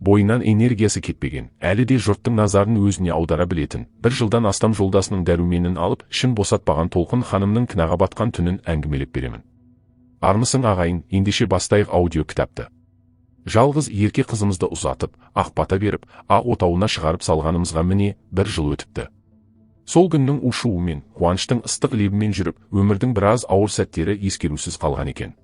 бойынан энергиясы кетпеген, әлі де жұрттың назарын өзіне аудара білетін, бір жылдан астам жолдасының дәруменін алып, ішін босатпаған Толқын ханымның кінәға батқан түнін әңгімелеп беремін. Армысың ағайын, ендеше бастайық аудио кітапты. Жалғыз ерке қызымызды ұзатып, ақ бата беріп, ақ отауына шығарып салғанымызға міне бір жыл өтіпті. Сол күннің ушуымен, қуаныштың ыстық лебімен жүріп, өмірдің біраз ауыр сәттері ескерусіз қалған екен.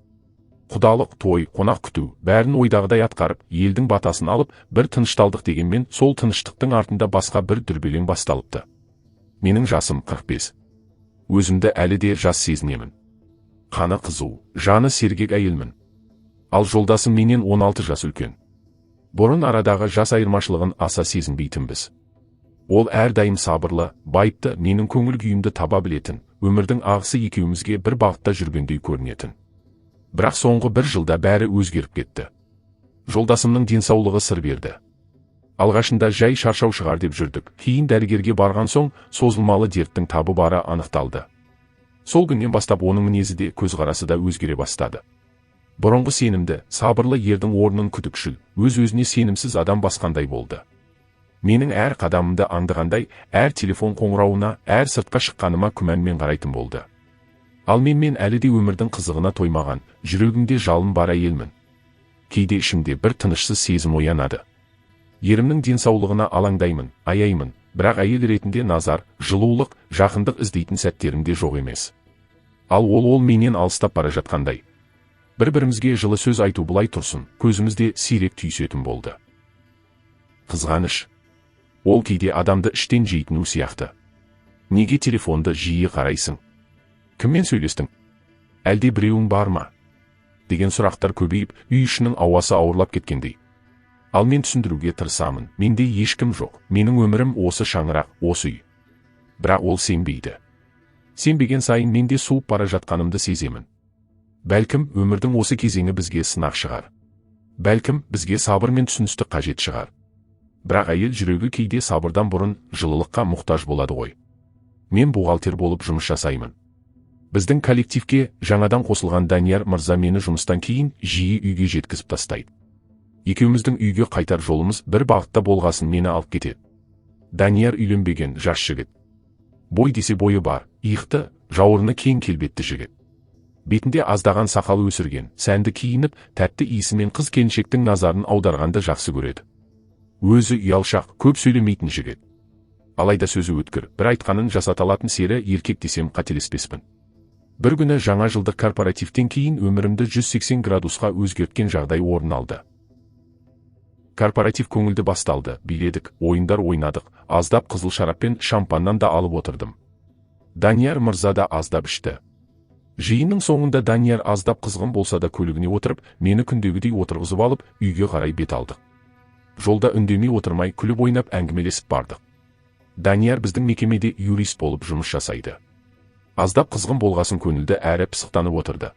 Құдалық, той, қонақ күту, бәрін ойдағыдай атқарып, елдің батасын алып, бір тынышталдық дегенмен, сол тыныштықтың артында басқа бір дүрбелең басталыпты. Менің жасым 45. Өзімді әлі де жас сезінемін. Қаны қызу, жаны сергек әйелмін. Ал жолдасым менен 16 жас үлкен. Бұрын арадағы жас айырмашылығын аса сезінбейтінбіз. Ол әрдайым сабырлы, байыпты, менің көңіл күйімді таба білетін, өмірдің ағысы екеумізге бір бағытта жүргендей көрінетін. Бірақ соңғы бір жылда бәрі өзгеріп кетті. Жолдасымның денсаулығы сыр берді. Алғашында жай шаршау шығар деп жүрдік, кейін дәрігерге барған соң созылмалы дерттің табы бары анықталды. Сол күннен бастап оның мінезі де көзқарасы да өзгере бастады. Бұрынғы сенімді, сабырлы ердің орнын күдікшіл, өз-өзіне сенімсіз адам басқандай болды. Менің әр қадамымды аңдығандай, әр телефон қоңырауына, әр сыртқа шыққаныма күмәнмен қарайтын болды. Ал мен әлі де өмірдің қызығына тоймаған, жүрегімде жалын бар әйелмін. Кейде ішімде бір тынышсыз сезім оянады. Ерімнің денсаулығына алаңдаймын, аяймын, бірақ әйел ретінде назар, жылулық, жақындық іздейтін сәттерімде жоқ емес. Ал ол менен алыстап бара жатқандай. Бір-бірімізге жылы сөз айту былай тұрсын, көзімізде сирек түйісетін болды. Қызғаныш. Ол кейде адамды іштен жейтін сияқты. Неге телефонды жиі қарайсың? Кіммен сөйлестің? Әлде біреуің бар ма? Деген сұрақтар көбейіп, үй ішінің ауасы ауырлап кеткендей. Ал мен түсіндіруге тырысамын, менде ешкім жоқ, менің өмірім осы шаңырақ, осы үй. Бірақ ол сенбейді. Сенбеген сайын менде суып бара жатқанымды сеземін. Бәлкім, өмірдің осы кезеңі бізге сынақ шығар. Бәлкім, бізге сабыр мен түсіністік қажет шығар. Бірақ әйел жүрегі кейде сабырдан бұрын жылылыққа мұқтаж болады ғой. Мен бухгалтер болып жұмыс жасаймын. Біздің коллективке жаңадан қосылған Данияр мырза мені жұмыстан кейін жиі үйге жеткізіп тастайды. Екеуміздің үйге қайтар жолымыз бір бағытта болғасын мені алып кетеді. Данияр үйленбеген жас жігіт. Бой десе бойы бар, иықты, жауырыны кең келбетті жігіт. Бетінде аздаған сақал өсірген, сәнді киініп, тәтті иісімен қыз келіншектің назарын аударғанды жақсы көреді. Өзі ұялшақ, көп сөйлемейтін жігіт. Алайда сөзі өткір, бір айтқанын жасата алатын сері еркек десем қателеспеспін. Бір күні жаңа жылдық корпоративтен кейін өмірімді 180 градусқа өзгерткен жағдай орын алды. Корпоратив көңілді басталды, биледік, ойындар ойнадық, аздап қызыл шараппен шампаннан да алып отырдым. Данияр мырза да аздап ішті. Жиынның соңында Данияр аздап қызғын болса да көлігіне отырып, мені күндегідей отырғызып алып, үйге қарай бет алдық. Жолда үндемей отырмай күліп ойнап әңгімелесіп бардық. Данияр біздің мекемеде юрист болып жұмыс жасайды. Аздап қызғын болғасын көңілді әрі пысықтанып отырды.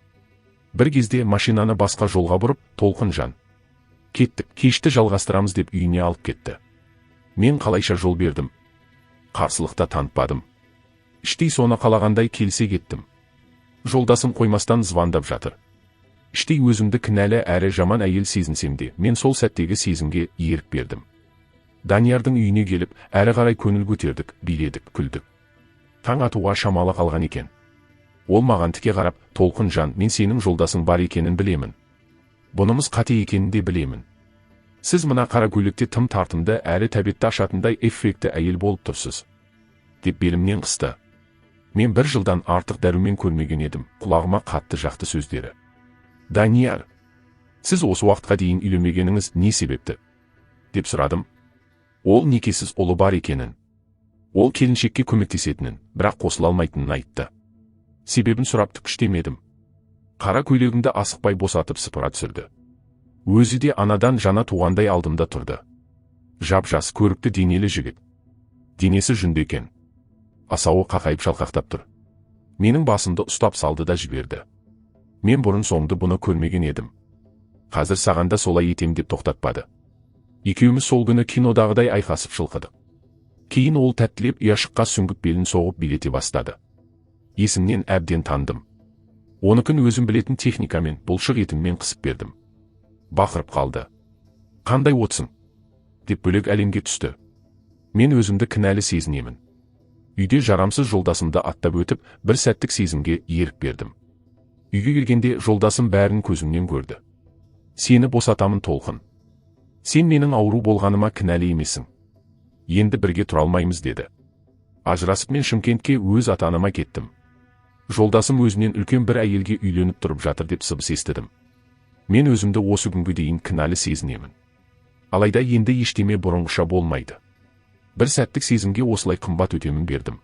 Бір кезде машинаны басқа жолға бұрып, Толқын жан. Кеттік, кешті жалғастырамыз деп үйіне алып кетті. Мен қалайша жол бердім. Қарсылықта танытпадым. Іштей соны қалағандай келсе кеттім. Жолдасым қоймастан звондап жатыр. Іштей өзімді кінәлі әрі жаман әйел сезінсем де, мен сол сәттегі сезімге ерік бердім. Даниярдың үйіне келіп, әрі қарай көңіл көтердік, биледік, күлдік. Таң атуға шамалы қалған екен. Ол маған тіке қарап, Толқын жан, мен сенің жолдасың бар екенін білемін. Бұнымыз қате екенін де білемін. Сіз мына қара көйлекте тым тартымды әрі тәбетті ашатындай эффекті әйел болып тұрсыз. Деп белімнен қысты. Мен бір жылдан артық дәрумен көрмеген едім, құлағыма қатты жақты сөздері. Данияр, сіз осы уақытқа дейін үйленбегеніңіз не себепті? Деп сұрадым. Ол некесіз ұлы бар екенін. Ол келіншекке көмектесетінін, бірақ қосыла алмайтынын айтты. Себебін сұрап түкіштемедім. Қара көйлегімді асықпай босатып сыпыра түсірді. Өзі де анадан жана туғандай алдымда тұрды. Жап-жас көрікті денелі жігіт. Денесі жүнді екен. Асауы қақайып шалқақтап тұр. Менің басымды ұстап салды да жіберді. Мен бұрын соңды бұны көрмеген едім. Қазір сағанда солай етем деп тоқтатпады. Екеуміз сол күні кинодағыдай айқасып шылқыдық. Кейін ол тәттілеп ұяшыққа сүңгіп белін соғып билете бастады. Есімнен әбден тандым. Оныкін өзім білетін техникамен, бұлшық етіммен қысып бердім. Бақырып қалды. Қандай отсың? деп бөлек әлемге түсті. Мен өзімді кінәлі сезінемін. Үйде жарамсыз жолдасымды аттап өтіп, бір сәттік сезімге ерік бердім. Үйге келгенде жолдасым бәрін көзімнен көрді. Сені босатамын Толқын. Сен менің ауру болғаныма кінәлі емесің. Енді бірге тұра алмаймыз деді. Ажырасып мен Шымкентке өз ата-анама кеттім. Жолдасым өзінен үлкен бір әйелге үйленіп тұрып жатыр деп сыбыс естідім. Мен өзімді осы күнге дейін кінәлі сезінемін. Алайда енді ештеме бұрынғыша болмайды. Бір сәттік сезімге осылай қымбат өтемін бердім.